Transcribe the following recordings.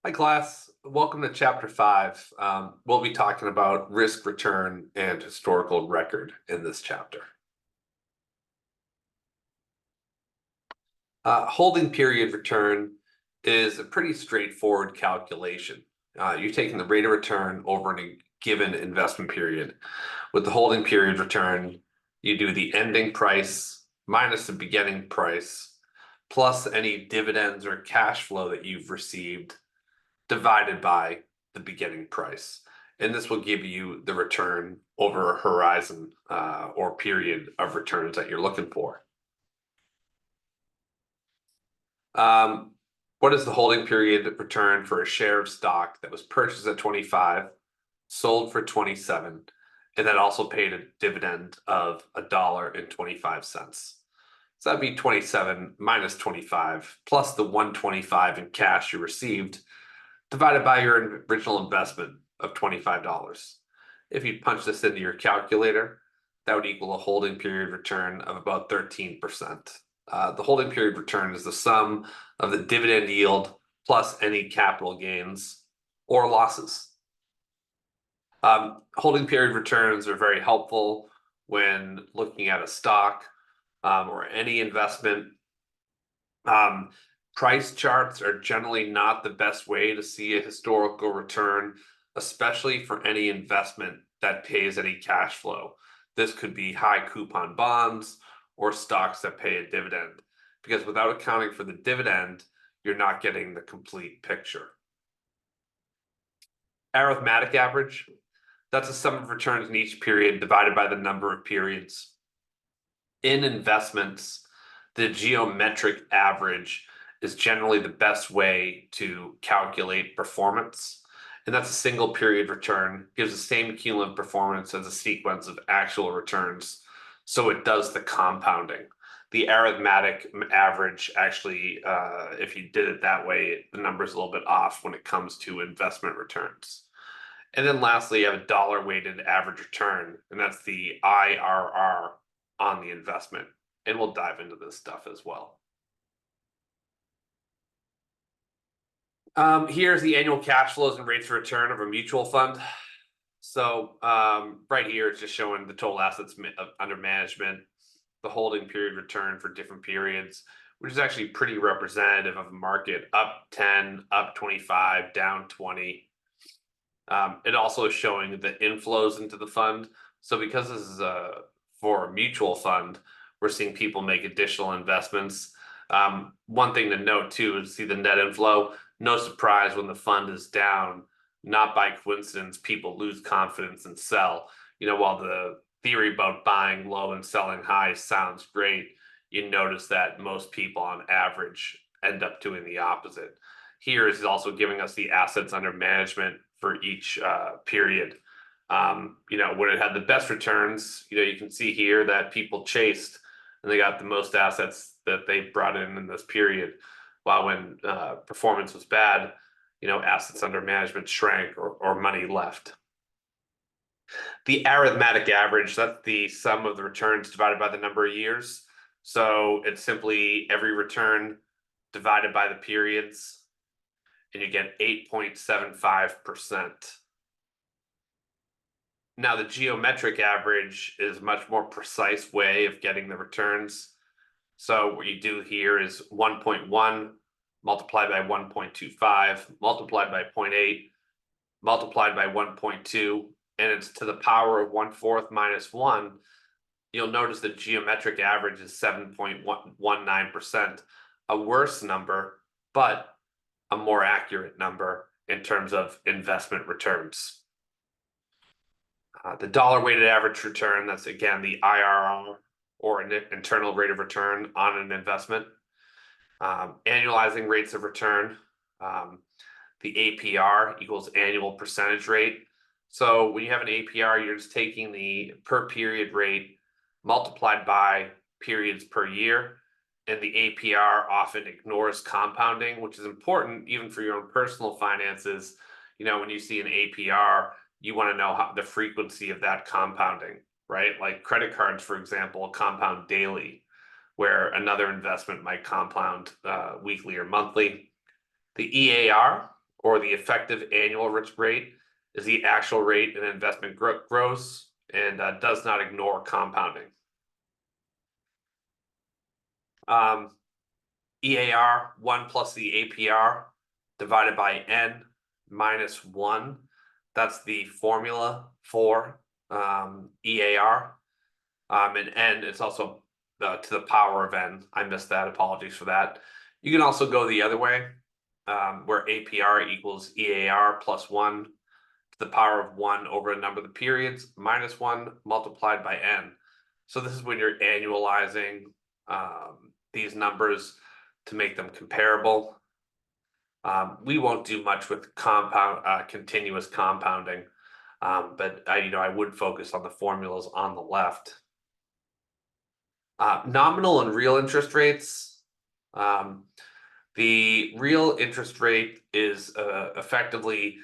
Hi, class. Welcome to Chapter 5. We'll be talking about risk return and historical record in this chapter. Holding period return is a pretty straightforward calculation. You're taking the rate of return over a given investment period. With the holding period return, you do the ending price minus the beginning price, plus any dividends or cash flow that you've received divided by the beginning price. And this will give you the return over a horizon or period of returns that you're looking for. What is the holding period return for a share of stock that was purchased at 25, sold for 27, and then also paid a dividend of $1.25? So that'd be 27 minus 25 plus the 125 in cash you received divided by your original investment of $25. If you punch this into your calculator, that would equal a holding period return of about 13%. The holding period return is the sum of the dividend yield plus any capital gains or losses. Holding period returns are very helpful when looking at a stock or any investment. Price charts are generally not the best way to see a historical return, especially for any investment that pays any cash flow. This could be high coupon bonds or stocks that pay a dividend, because without accounting for the dividend, you're not getting the complete picture. Arithmetic average, that's a sum of returns in each period divided by the number of periods. In investments, the geometric average is generally the best way to calculate performance. And that's a single period return, gives the same cumulative performance as a sequence of actual returns. So it does the compounding. The arithmetic average actually, if you did it that way, the number's a little bit off when it comes to investment returns. And then lastly, you have a dollar weighted average return, and that's the IRR on the investment. And we'll dive into this stuff as well. Here's the annual cash flows and rates of return of a mutual fund. So right here, it's just showing the total assets under management, the holding period return for different periods, which is actually pretty representative of a market up 10, up 25, down 20. It also is showing the inflows into the fund. So because this is for a mutual fund, we're seeing people make additional investments. One thing to note too is see the net inflow. No surprise when the fund is down, not by coincidence, people lose confidence and sell. While the theory about buying low and selling high sounds great, you notice that most people on average end up doing the opposite. Here is also giving us the assets under management for each period. When it had the best returns, you can see here that people chased and they got the most assets that they brought in this period. While when performance was bad, assets under management shrank or money left. The arithmetic average, that's the sum of the returns divided by the number of years. So it's simply every return divided by the periods, and you get 8.75%. Now, the geometric average is a much more precise way of getting the returns. So what you do here is 1.1 multiplied by 1.25 multiplied by 0.8 multiplied by 1.2, and it's to the power of 1/4 minus 1. You'll notice the geometric average is 7.19%, a worse number, but a more accurate number in terms of investment returns. The dollar weighted average return, that's again the IRR or an internal rate of return on an investment. Annualizing rates of return, the APR equals annual percentage rate. So when you have an APR, you're just taking the per period rate multiplied by periods per year. And the APR often ignores compounding, which is important even for your own personal finances. When you see an APR, you want to know how the frequency of that compounding, right? Like credit cards, for example, compound daily, where another investment might compound weekly or monthly. The EAR, or the effective annual rate is the actual rate an investment grows and does not ignore compounding. EAR, 1 plus the APR divided by N minus 1. That's the formula for EAR. And N is also to the power of N. I missed that. Apologies for that. You can also go the other way, where APR equals EAR plus 1 to the power of 1 over a number of the periods minus 1 multiplied by N. So this is when you're annualizing these numbers to make them comparable. We won't do much with continuous compounding, but I would focus on the formulas on the left. Nominal and real interest rates. The real interest rate is effectively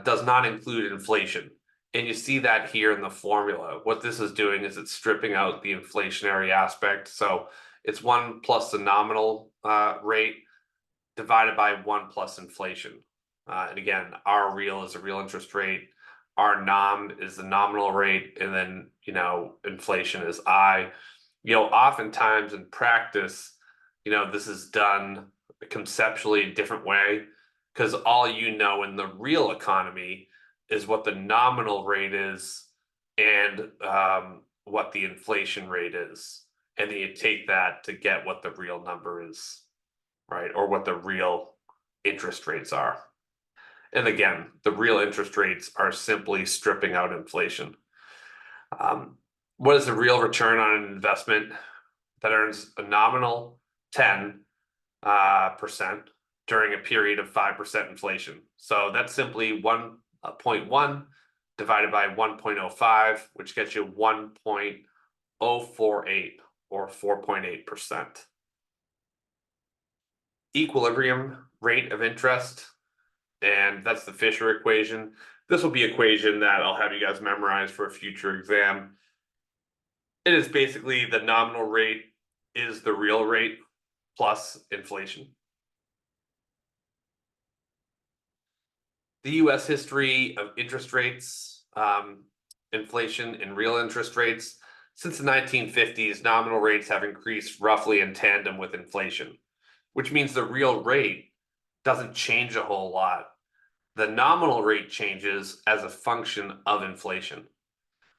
does not include inflation. And you see that here in the formula. What this is doing is it's stripping out the inflationary aspect. So it's 1 plus the nominal rate divided by 1 plus inflation. And again, our real is a real interest rate. Our nom is the nominal rate. And then, inflation is I. Oftentimes in practice, this is done conceptually a different way because all in the real economy is what the nominal rate is and what the inflation rate is. And then you take that to get what the real number is, right? Or what the real interest rates are. And again, the real interest rates are simply stripping out inflation. What is the real return on an investment that earns a nominal 10% during a period of 5% inflation? So that's simply 1.1 divided by 1.05, which gets you 1.048 or 4.8%. Equilibrium rate of interest, and that's the Fisher equation. This will be an equation that I'll have you guys memorize for a future exam. It is basically the nominal rate is the real rate plus inflation. The US history of interest rates, inflation and real interest rates. Since the 1950s, nominal rates have increased roughly in tandem with inflation, which means the real rate doesn't change a whole lot. The nominal rate changes as a function of inflation.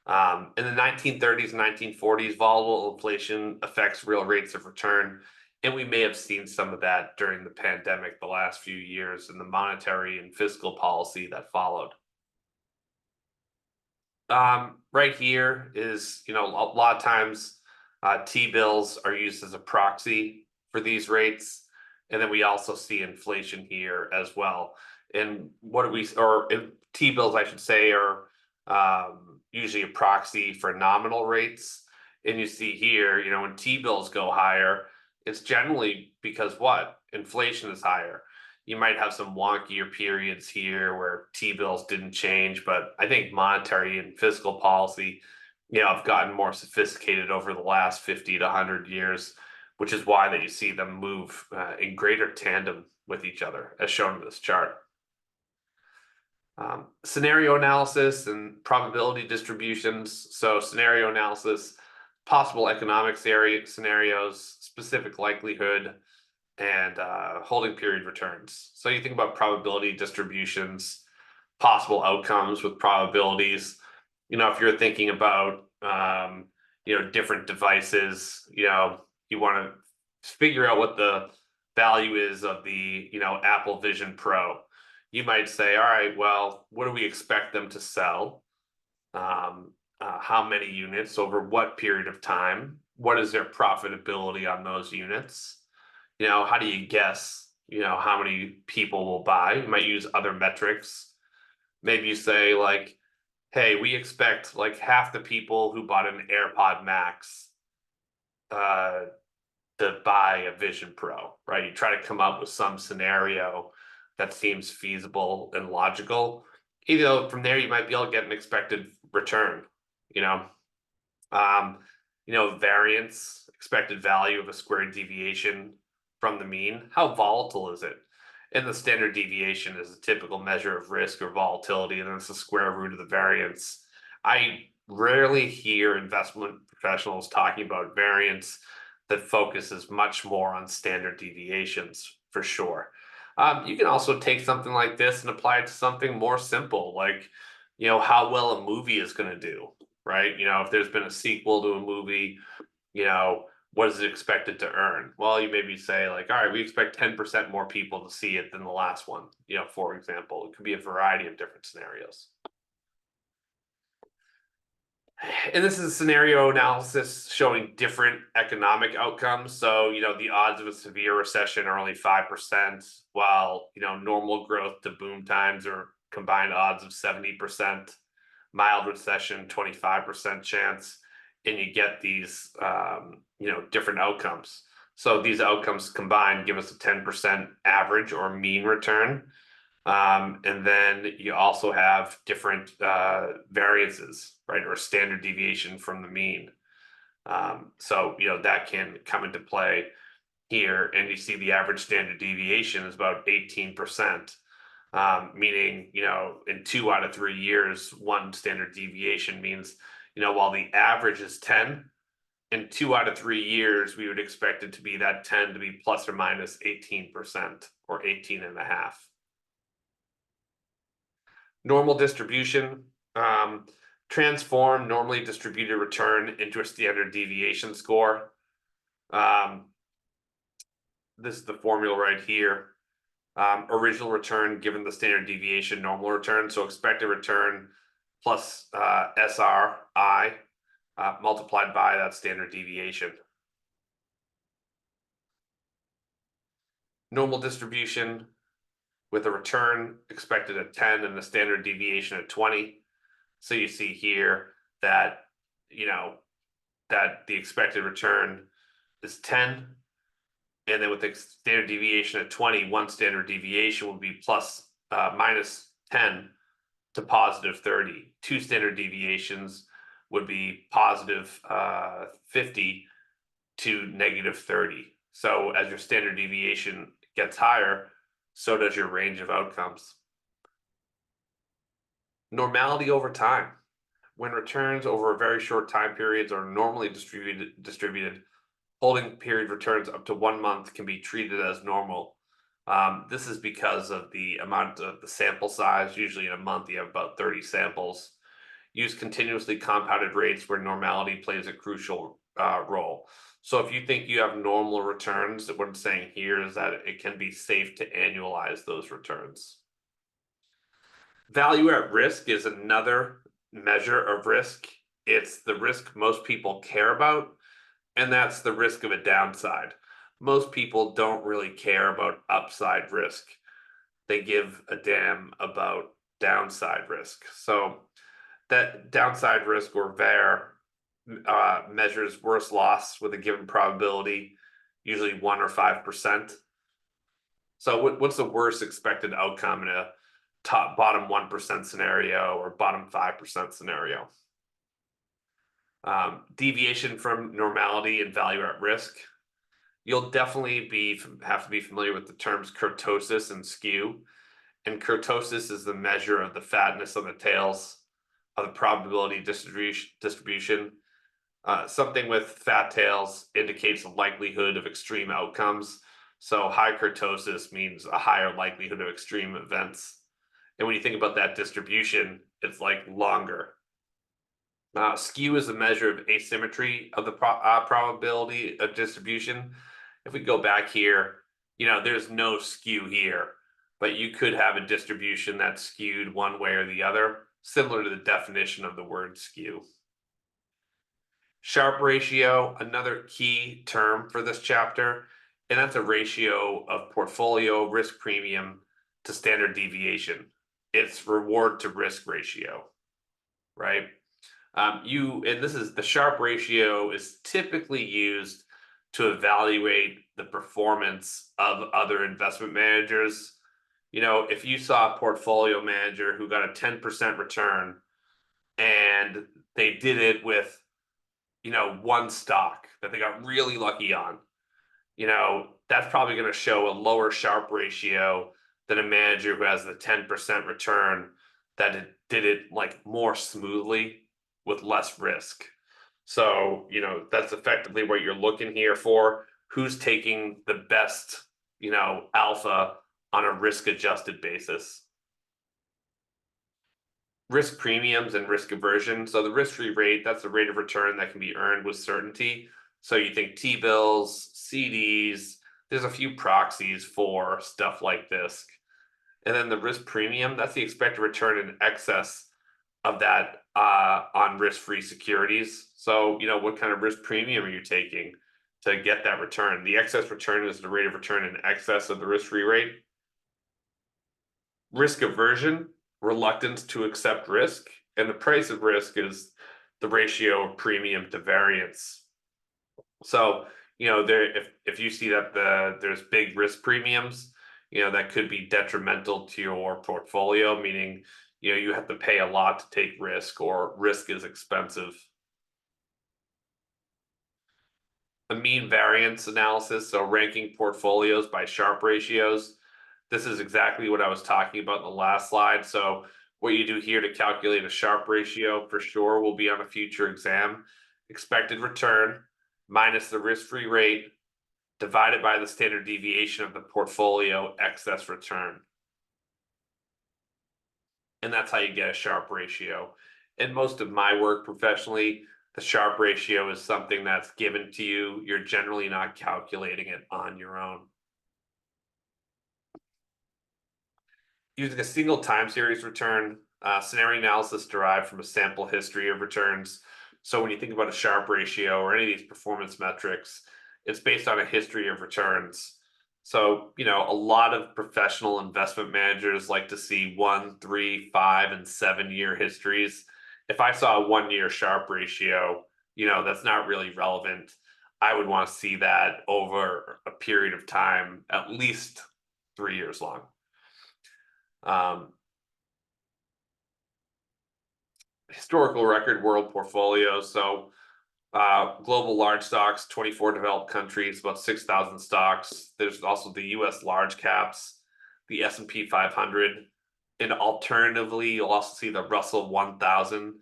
In the 1930s and 1940s, volatile inflation affects real rates of return, and we may have seen some of that during the pandemic the last few years and the monetary and fiscal policy that followed. Right here is, a lot of times T-bills are used as a proxy for these rates, and then we also see inflation here as well. And T-bills, I should say, are usually a proxy for nominal rates. And you see here, when T-bills go higher, it's generally because inflation is higher. You might have some wonkier periods here where T-bills didn't change, but I think monetary and fiscal policy, have gotten more sophisticated over the last 50 to 100 years, which is why that you see them move in greater tandem with each other, as shown in this chart. Scenario analysis and probability distributions. So scenario analysis, possible economic scenarios, specific likelihood, and holding period returns. So you think about probability distributions, possible outcomes with probabilities. If you're thinking about different devices, you want to figure out what the value is of the Apple Vision Pro. You might say, all right, well, what do we expect them to sell? How many units over what period of time? What is their profitability on those units? How do you guess, how many people will buy? You might use other metrics. Maybe you say like, hey, we expect like half the people who bought an AirPod Max to buy a Vision Pro, right? You try to come up with some scenario that seems feasible and logical. From there you might be able to get an expected return. Variance, expected value of a squared deviation from the mean. How volatile is it? And the standard deviation is a typical measure of risk or volatility, and then it's the square root of the variance. I rarely hear investment professionals talking about variance that focuses much more on standard deviations for sure. You can also take something like this and apply it to something more simple, like how well a movie is going to do, right? If there's been a sequel to a movie, you know, what is it expected to earn? Well, you maybe say like, all right, we expect 10% more people to see it than the last one, for example. It could be a variety of different scenarios. And this is scenario analysis showing different economic outcomes. So, the odds of a severe recession are only 5%, while, normal growth to boom times are combined odds of 70%, mild recession, 25% chance, and you get these, different outcomes. So these outcomes combined give us a 10% average or mean return. And then you also have different variances, right, or standard deviation from the mean. So that can come into play here, and you see the average standard deviation is about 18%, meaning in 2 out of 3 years, one standard deviation means while the average is 10, in 2 out of 3 years, we would expect it to be that 10 to be plus or minus 18% or 18 and a half. Normal distribution, transform normally distributed return into a standard deviation score. This is the formula right here. Original return given the standard deviation, normal return. So expected return plus SRI multiplied by that standard deviation. Normal distribution with a return expected at 10 and the standard deviation at 20. So you see here that, that the expected return is 10. And then with the standard deviation at 20, one standard deviation will be minus 10 to positive 30. Two standard deviations would be positive 50 to negative 30. So as your standard deviation gets higher, so does your range of outcomes. Normality over time. When returns over a very short time periods are normally distributed, holding period returns up to 1 month can be treated as normal. This is because of the amount of the sample size. Usually in a month, you have about 30 samples. Use continuously compounded rates where normality plays a crucial role. So if you think you have normal returns, what I'm saying here is that it can be safe to annualize those returns. Value at risk is another measure of risk. It's the risk most people care about, and that's the risk of a downside. Most people don't really care about upside risk. They give a damn about downside risk. So that downside risk, or VAR, measures worst loss with a given probability, usually 1 or 5%. So what's the worst expected outcome in a bottom 1% scenario or bottom 5% scenario? Deviation from normality and value at risk. You'll definitely have to be familiar with the terms kurtosis and skew. And kurtosis is the measure of the fatness on the tails of the probability distribution. Something with fat tails indicates the likelihood of extreme outcomes. So high kurtosis means a higher likelihood of extreme events. And when you think about that distribution, it's like longer. Skew is a measure of asymmetry of the probability of distribution. If we go back here, there's no skew here, but you could have a distribution that's skewed one way or the other, similar to the definition of the word skew. Sharpe ratio, another key term for this chapter, and that's a ratio of portfolio risk premium to standard deviation. It's reward to risk ratio, right? And this is the Sharpe ratio is typically used to evaluate the performance of other investment managers. If you saw a portfolio manager who got a 10% return and they did it with, one stock that they got really lucky on, that's probably going to show a lower Sharpe ratio than a manager who has the 10% return that did it like more smoothly with less risk. So, that's effectively what you're looking here for. Who's taking the best, alpha on a risk adjusted basis. Risk premiums and risk aversion. So the risk-free rate, that's the rate of return that can be earned with certainty. So you think T-bills, CDs, there's a few proxies for stuff like this. And then the risk premium, that's the expected return in excess of that on risk-free securities. So, what kind of risk premium are you taking to get that return? The excess return is the rate of return in excess of the risk-free rate. Risk aversion, reluctance to accept risk, and the price of risk is the ratio of premium to variance. So, if you see that there's big risk premiums, that could be detrimental to your portfolio, meaning, you have to pay a lot to take risk, or risk is expensive. A mean variance analysis, so ranking portfolios by Sharpe ratios. This is exactly what I was talking about in the last slide. So what you do here to calculate a Sharpe ratio for sure will be on a future exam. Expected return minus the risk-free rate divided by the standard deviation of the portfolio excess return. And that's how you get a Sharpe ratio. In most of my work professionally, the Sharpe ratio is something that's given to you. You're generally not calculating it on your own. Using a single time series return, scenario analysis derived from a sample history of returns. So when you think about a Sharpe ratio or any of these performance metrics, it's based on a history of returns. So, a lot of professional investment managers like to see 1, 3, 5, and 7 year histories. If I saw a 1 year Sharpe ratio, that's not really relevant. I would want to see that over a period of time, at least 3 years long. Historical record world portfolio. So global large stocks, 24 developed countries, about 6,000 stocks. There's also the US large caps, the S&P 500. And alternatively, you'll also see the Russell 1000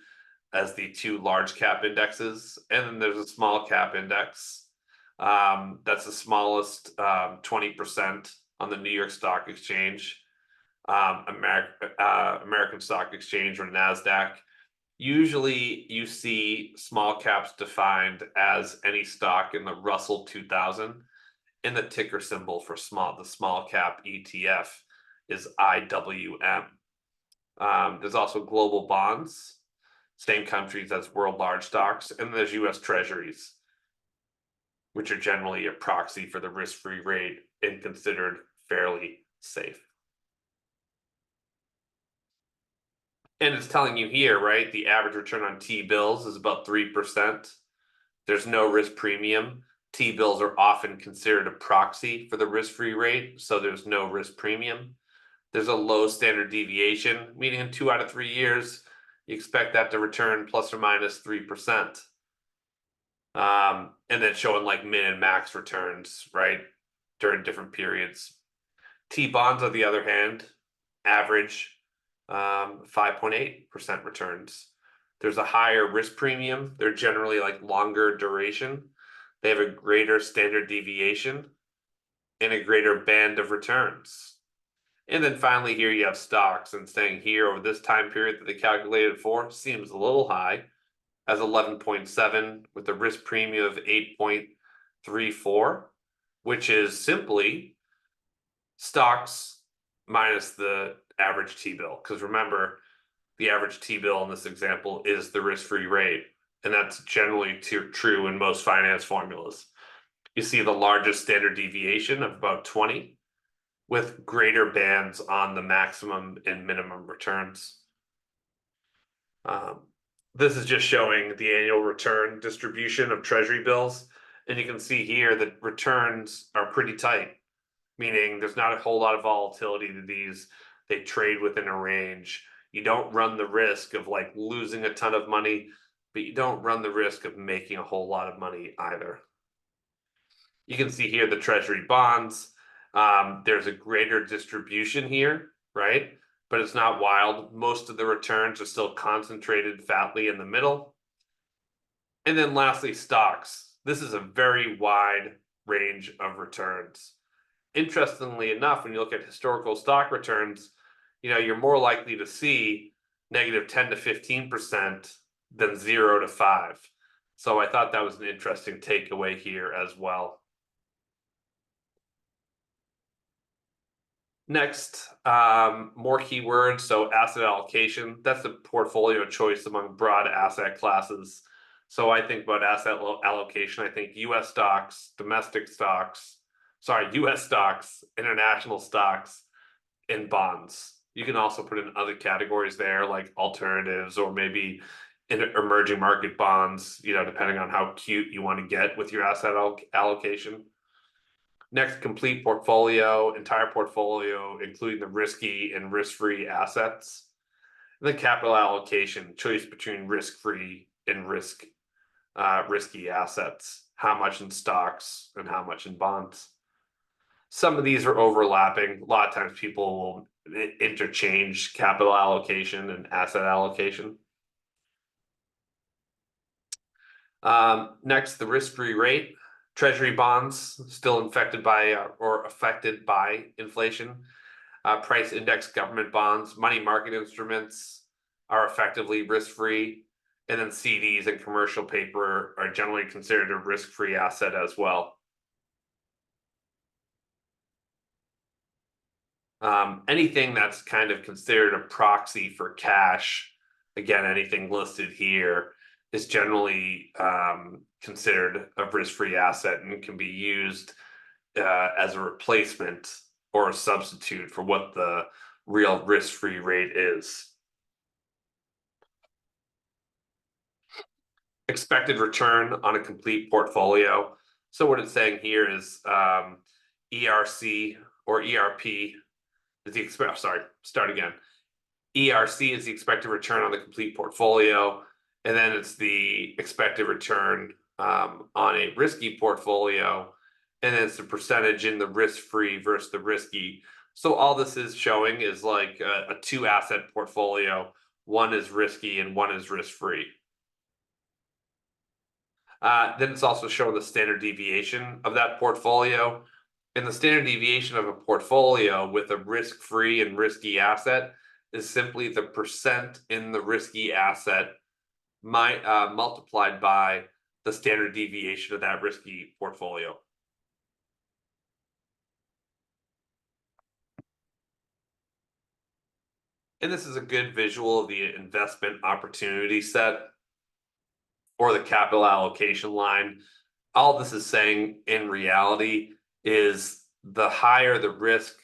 as the two large cap indexes. And then there's a small cap index. That's the smallest 20% on the New York Stock Exchange, American Stock Exchange, or NASDAQ. Usually you see small caps defined as any stock in the Russell 2000, and the ticker symbol for the small cap ETF is IWM. There's also global bonds, same countries as world large stocks, and there's US Treasuries, which are generally a proxy for the risk-free rate and considered fairly safe. And it's telling you here, right? The average return on T-bills is about 3%. There's no risk premium. T-bills are often considered a proxy for the risk-free rate, so there's no risk premium. There's a low standard deviation, meaning in 2 out of 3 years, you expect that to return plus or minus 3%. And then showing like min and max returns, right, during different periods. T-bonds, on the other hand, average 5.8% returns. There's a higher risk premium. They're generally like longer duration. They have a greater standard deviation and a greater band of returns. And then finally here you have stocks, and staying here over this time period that they calculated for seems a little high, as 11.7 with a risk premium of 8.34, which is simply stocks minus the average T-bill. Because remember, the average T-bill in this example is the risk-free rate, and that's generally true in most finance formulas. You see the largest standard deviation of about 20, with greater bands on the maximum and minimum returns. This is just showing the annual return distribution of treasury bills, and you can see here that returns are pretty tight, meaning there's not a whole lot of volatility to these. They trade within a range. You don't run the risk of like losing a ton of money, but you don't run the risk of making a whole lot of money either. You can see here the treasury bonds There's a greater distribution here, right? But it's not wild. Most of the returns are still concentrated fatly in the middle. And then lastly, stocks. This is a very wide range of returns. Interestingly enough, when you look at historical stock returns, you're more likely to see negative 10 to 15% than 0 to 5. So I thought that was an interesting takeaway here as well. Next, more keywords. So asset allocation, that's the portfolio choice among broad asset classes. So I think about asset allocation, I think US stocks, US stocks, international stocks, and bonds. You can also put in other categories there, like alternatives or maybe in emerging market bonds, depending on how cute you want to get with your asset allocation. Next, complete portfolio, entire portfolio, including the risky and risk-free assets. And then capital allocation, choice between risk-free and risky assets. How much in stocks and how much in bonds. Some of these are overlapping. A lot of times people will interchange capital allocation and asset allocation. Next, the risk-free rate. Treasury bonds still affected by inflation. Price index government bonds, money market instruments are effectively risk-free. And then CDs and commercial paper are generally considered a risk-free asset as well. Anything that's kind of considered a proxy for cash, again, anything listed here is generally considered a risk-free asset and can be used as a replacement or a substitute for what the real risk-free rate is. Expected return on a complete portfolio. So what it's saying here is ERC or ERP is the ERC is the expected return on the complete portfolio, and then it's the expected return on a risky portfolio, and then it's the percentage in the risk-free versus the risky. So all this is showing is like a two-asset portfolio. One is risky and one is risk-free. Then it's also showing the standard deviation of that portfolio. And the standard deviation of a portfolio with a risk-free and risky asset is simply the percent in the risky asset multiplied by the standard deviation of that risky portfolio. And this is a good visual of the investment opportunity set or the capital allocation line. All this is saying in reality is the higher the risk,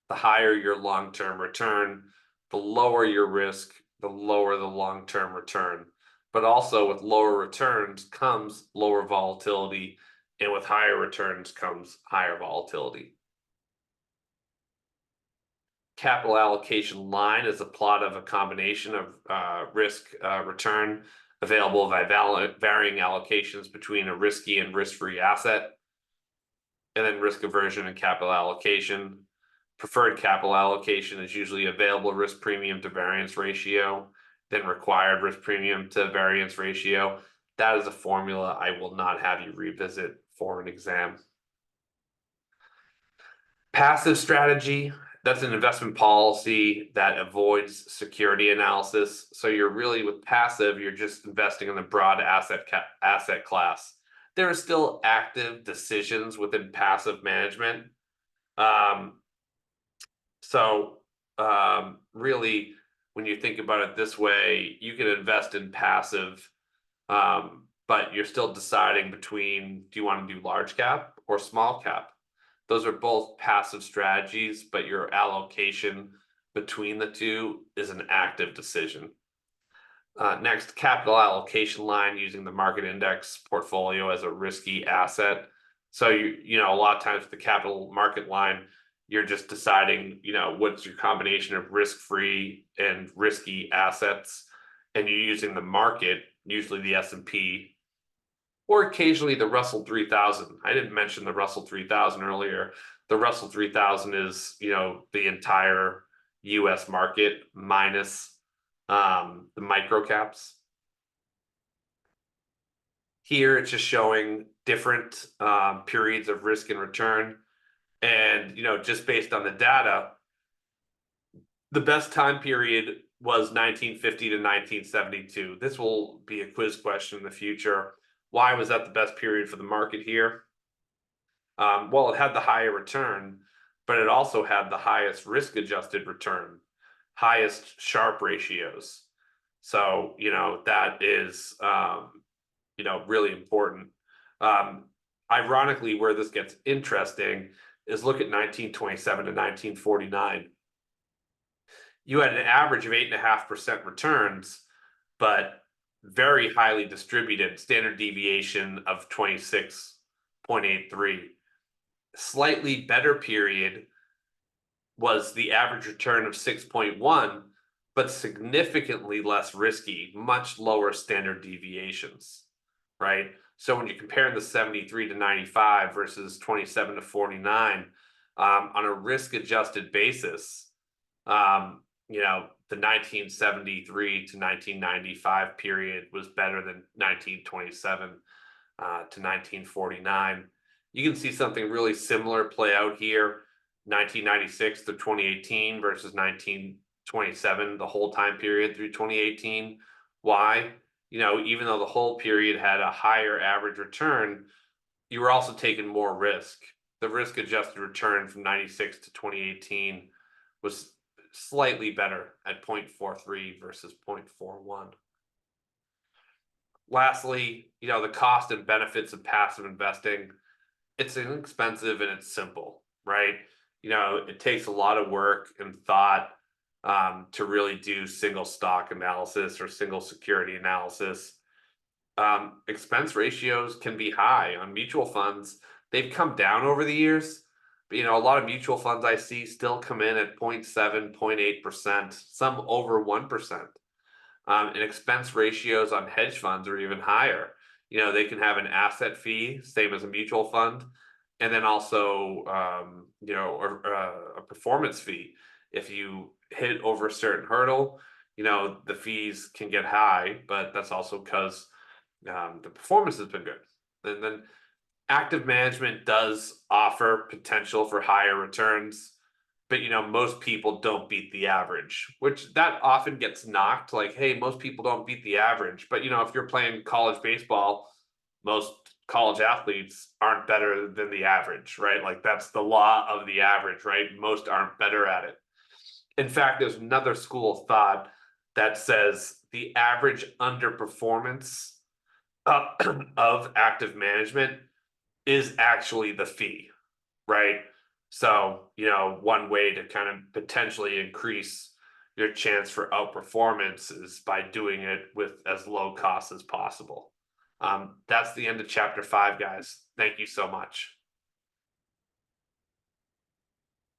the higher your long-term return. The lower your risk, the lower the long-term return. But also with lower returns comes lower volatility, and with higher returns comes higher volatility. Capital allocation line is a plot of a combination of risk return available by varying allocations between a risky and risk-free asset, and then risk aversion and capital allocation. Preferred capital allocation is usually available risk premium to variance ratio, then required risk premium to variance ratio. That is a formula I will not have you revisit for an exam. Passive strategy, that's an investment policy that avoids security analysis. So you're really with passive, you're just investing in the broad asset class. There are still active decisions within passive management. Really, when you think about it this way, you can invest in passive, but you're still deciding between, do you want to do large cap or small cap? Those are both passive strategies, but your allocation between the two is an active decision. Next, capital allocation line, using the market index portfolio as a risky asset. So a lot of times the capital market line, you're just deciding, what's your combination of risk-free and risky assets, and you're using the market, usually the S&P, or occasionally the Russell 3000. I didn't mention the Russell 3000 earlier. The Russell 3000 is, the entire US market minus the micro caps. Here it's just showing different periods of risk and return. And, just based on the data, the best time period was 1950 to 1972. This will be a quiz question in the future. Why was that the best period for the market here? Well, it had the higher return, but it also had the highest risk-adjusted return, highest Sharpe ratios. So, that is, really important. Ironically, where this gets interesting is look at 1927 to 1949. You had an average of 8.5% returns, but very highly distributed, standard deviation of 26.83. Slightly better period was the average return of 6.1, but significantly less risky, much lower standard deviations, right? So when you compare the 73 to 95 versus 27 to 49, on a risk adjusted basis, the 1973 to 1995 period was better than 1927 to 1949. You can see something really similar play out here, 1996 to 2018 versus 1927, the whole time period through 2018. Why? Even though the whole period had a higher average return, you were also taking more risk. The risk adjusted return from 96 to 2018 was slightly better at 0.43 versus 0.41. Lastly, the cost and benefits of passive investing. It's inexpensive and it's simple, right? It takes a lot of work and thought to really do single stock analysis or single security analysis. Expense ratios can be high on mutual funds. They've come down over the years, but a lot of mutual funds I see still come in at 0.7, 0.8%, some over 1%. And expense ratios on hedge funds are even higher. They can have an asset fee, same as a mutual fund, and then also, a performance fee. If you hit over a certain hurdle, the fees can get high, but that's also because the performance has been good. And then active management does offer potential for higher returns, but most people don't beat the average, which that often gets knocked. Like, hey, most people don't beat the average, but if you're playing college baseball, most college athletes aren't better than the average, right? Like that's the law of the average, right? Most aren't better at it. In fact, there's another school of thought that says the average underperformance of active management is actually the fee, right? So, one way to kind of potentially increase your chance for outperformance is by doing it with as low cost as possible. That's the end of chapter 5, guys. Thank you so much.